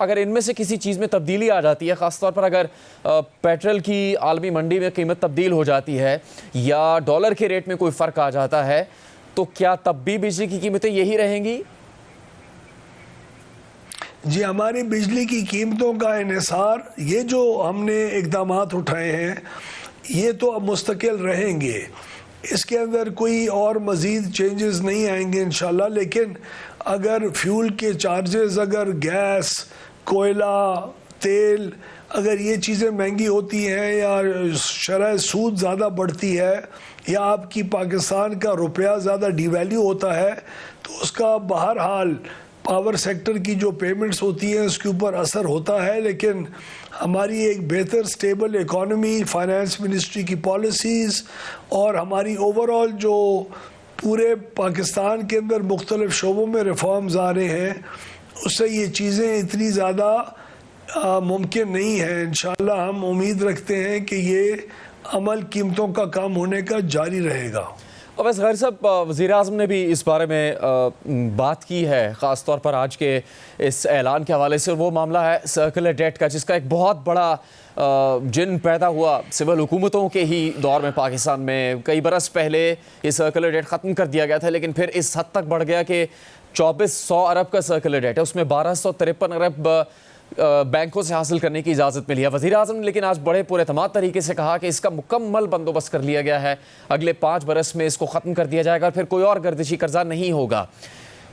اگر ان میں سے کسی چیز میں تبدیلی آ جاتی ہے، خاص طور پر اگر پیٹرول کی عالمی منڈی میں قیمت تبدیل ہو جاتی ہے یا ڈالر کے ریٹ میں کوئی فرق آ جاتا ہے، تو کیا تب بھی بجلی کی قیمتیں یہی رہیں گی؟ جی، ہماری بجلی کی قیمتوں کا انحصار، یہ جو ہم نے اقدامات اٹھائے ہیں یہ تو اب مستقل رہیں گے، اس کے اندر کوئی اور مزید چینجز نہیں آئیں گے انشاءاللہ. لیکن اگر فیول کے چارجز، اگر گیس، کوئلہ، تیل، اگر یہ چیزیں مہنگی ہوتی ہیں یا شرح سود زیادہ بڑھتی ہے یا آپ کی پاکستان کا روپیہ زیادہ ڈی ویلیو ہوتا ہے تو اس کا بہرحال پاور سیکٹر کی جو پیمنٹس ہوتی ہیں اس کے اوپر اثر ہوتا ہے. لیکن ہماری ایک بہتر سٹیبل اکانومی، فائنانس منسٹری کی پالیسیز اور ہماری اوورآل جو پورے پاکستان کے اندر مختلف شعبوں میں ریفارمز آ رہے ہیں، اس سے یہ چیزیں اتنی زیادہ ممکن نہیں ہیں. انشاءاللہ ہم امید رکھتے ہیں کہ یہ عمل قیمتوں کا کام ہونے کا جاری رہے گا. اور بس غیر صاحب، وزیر اعظم نے بھی اس بارے میں بات کی ہے، خاص طور پر آج کے اس اعلان کے حوالے سے. وہ معاملہ ہے سرکولر ڈیٹ کا، جس کا ایک بہت بڑا جن پیدا ہوا سول حکومتوں کے ہی دور میں پاکستان میں. کئی برس پہلے یہ سرکولر ڈیٹ ختم کر دیا گیا تھا، لیکن پھر اس حد تک بڑھ گیا کہ 2400 ارب کا سرکولر ڈیٹ ہے، اس میں 1253 ارب بینکوں سے حاصل کرنے کی اجازت ملی ہے. وزیر اعظم نے لیکن آج بڑے پر اعتماد طریقے سے کہا کہ اس کا مکمل بندوبست کر لیا گیا ہے، اگلے 5 برس میں اس کو ختم کر دیا جائے گا، پھر کوئی اور گردشی قرضہ نہیں ہوگا.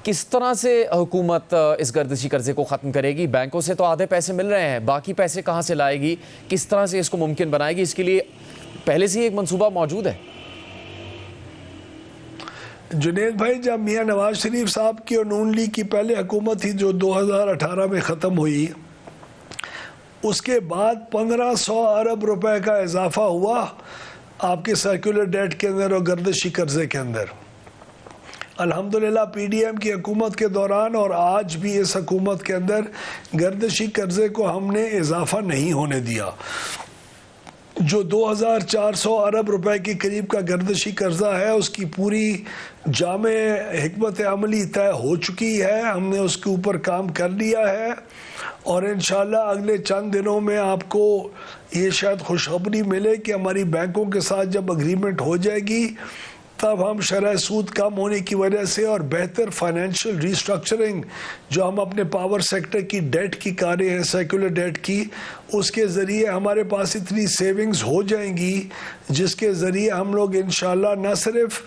کس طرح سے حکومت اس گردشی قرضے کو ختم کرے گی؟ بینکوں سے تو آدھے پیسے مل رہے ہیں، باقی پیسے کہاں سے لائے گی؟ کس طرح سے اس کو ممکن بنائے گی؟ اس کے لیے پہلے سے ہی ایک منصوبہ موجود ہے؟ جنید بھائی، جب میاں نواز شریف صاحب کی اور نون لیگ کی پہلے حکومت تھی جو 2018 میں ختم ہوئی، اس کے بعد 1500 ارب روپے کا اضافہ ہوا آپ کے سرکولر ڈیٹ کے اندر اور گردشی قرضے کے اندر. الحمدللہ پی ڈی ایم کی حکومت کے دوران اور آج بھی اس حکومت کے اندر گردشی قرضے کو ہم نے اضافہ نہیں ہونے دیا. جو 2400 ارب روپے کے قریب کا گردشی قرضہ ہے، اس کی پوری جامع حکمت عملی طے ہو چکی ہے. ہم نے اس کے اوپر کام کر لیا ہے اور انشاءاللہ اگلے چند دنوں میں آپ کو یہ شاید خوشخبری ملے کہ ہماری بینکوں کے ساتھ جب اگریمنٹ ہو جائے گی تب ہم شرح سود کم ہونے کی وجہ سے اور بہتر فائنینشیل ریسٹرکچرنگ جو ہم اپنے پاور سیکٹر کی ڈیٹ کی کر رہے ہیں، سیکولر ڈیٹ کی، اس کے ذریعے ہمارے پاس اتنی سیونگز ہو جائیں گی جس کے ذریعے ہم لوگ انشاءاللہ نہ صرف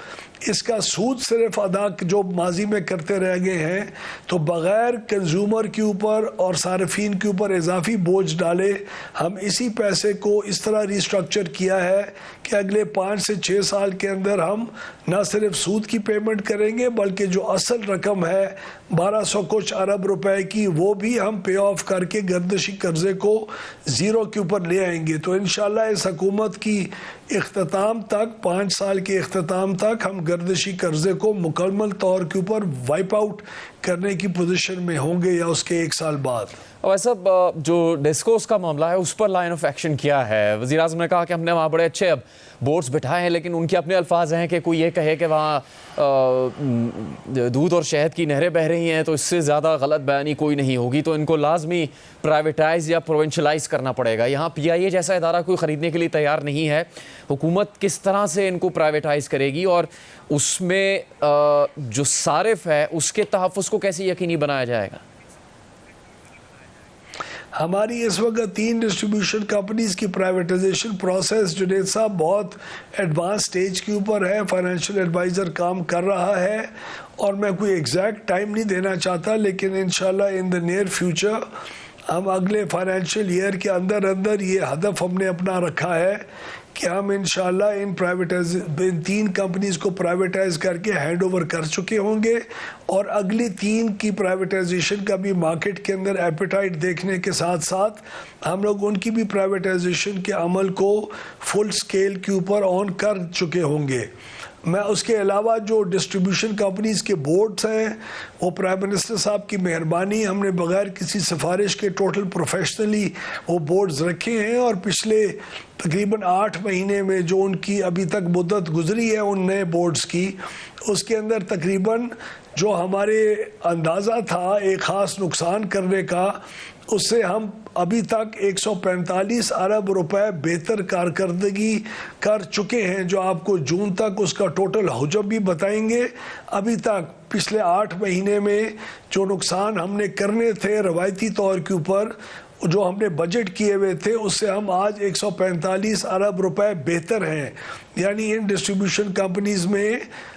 اس کا سود صرف ادا جو ماضی میں کرتے رہ گئے ہیں تو بغیر کنزیومر کے اوپر اور صارفین کے اوپر اضافی بوجھ ڈالے، ہم اسی پیسے کو اس طرح ریسٹرکچر کیا ہے کہ اگلے 5 سے 6 سال کے اندر ہم نہ صرف سود کی پیمنٹ کریں گے بلکہ جو اصل رقم ہے 1200 کچھ ارب روپے کی، وہ بھی ہم پے آف کر کے گردشی قرضے کو زیرو کے اوپر لے آئیں گے. تو انشاءاللہ اس حکومت کی اختتام تک، 5 سال کے اختتام تک، ہم گردشی قرضے کو مکمل طور کے اوپر وائپ آؤٹ کرنے کی پوزیشن میں ہوں گے یا اس کے 1 سال بعد. اور ایسا جو ڈسکوز کا معاملہ ہے اس پر لائن آف ایکشن کیا ہے؟ وزیر اعظم نے کہا کہ ہم نے وہاں بڑے اچھے بورڈز بٹھائے ہیں، لیکن ان کے اپنے الفاظ ہیں کہ کوئی یہ کہے کہ وہاں دودھ اور شہد کی نہریں بہہ رہی ہیں تو اس سے زیادہ غلط بیانی کوئی نہیں ہوگی، تو ان کو لازمی پرائیویٹائز یا پروونشلائز کرنا پڑے گا. یہاں پی آئی اے جیسا ادارہ کوئی خریدنے کے لیے تیار نہیں ہے. حکومت کس طرح سے ان کو پرائیویٹائز کرے گی اور اس میں جو صارف ہے اس کے تحفظ کو کیسے یقینی بنایا جائے گا؟ ہماری اس وقت 3 ڈسٹریبیوشن کمپنیز کی پرائیویٹائزیشن پروسیس جنید صاحب بہت ایڈوانس سٹیج کے اوپر ہے. فائنینشیل ایڈوائزر کام کر رہا ہے اور میں کوئی ایگزیکٹ ٹائم نہیں دینا چاہتا، لیکن انشاءاللہ ان دا نیئر فیوچر ہم اگلے فائنینشیل ایئر کے اندر یہ ہدف ہم نے اپنا رکھا ہے کہ ہم انشاءاللہ ان 3 کمپنیز کو پرائیویٹائز کر کے ہینڈ اوور کر چکے ہوں گے اور اگلی 3 کی پرائیویٹائزیشن کا بھی مارکیٹ کے اندر ایپیٹائٹ دیکھنے کے ساتھ ساتھ ہم لوگ ان کی بھی پرائیویٹائزیشن کے عمل کو فل سکیل کے اوپر آن کر چکے ہوں گے. میں اس کے علاوہ جو ڈسٹریبیوشن کمپنیز کے بورڈز ہیں وہ پرائم منسٹر صاحب کی مہربانی، ہم نے بغیر کسی سفارش کے ٹوٹل پروفیشنلی وہ بورڈز رکھے ہیں اور پچھلے تقریباً 8 مہینے میں جو ان کی ابھی تک مدت گزری ہے ان نئے بورڈز کی، اس کے اندر تقریباً جو ہمارے اندازہ تھا ایک خاص نقصان کرنے کا، اس سے ہم ابھی تک 145 ارب روپے بہتر کارکردگی کر چکے ہیں، جو آپ کو جون تک اس کا ٹوٹل حجم بھی بتائیں گے۔ ابھی تک پچھلے 8 مہینے میں جو نقصان ہم نے کرنے تھے روایتی طور کے اوپر، جو ہم نے بجٹ کیے ہوئے تھے، اس سے ہم آج 145 ارب روپے بہتر ہیں۔ یعنی ان ڈسٹریبیوشن کمپنیز میں،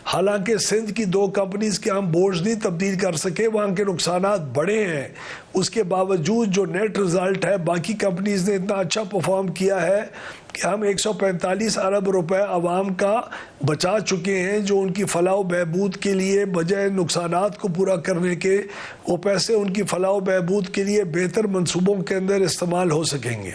حالانکہ سندھ کی 2 کمپنیز کے ہم بورڈز نہیں تبدیل کر سکے، وہاں کے نقصانات بڑے ہیں، اس کے باوجود جو نیٹ رزلٹ ہے باقی کمپنیز نے اتنا اچھا پرفارم کیا ہے کہ ہم 145 ارب روپے عوام کا بچا چکے ہیں، جو ان کی فلاح و بہبود کے لیے بجائے نقصانات کو پورا کرنے کے، وہ پیسے ان کی فلاح و بہبود کے لیے بہتر منصوبوں کے اندر استعمال ہو سکیں گے۔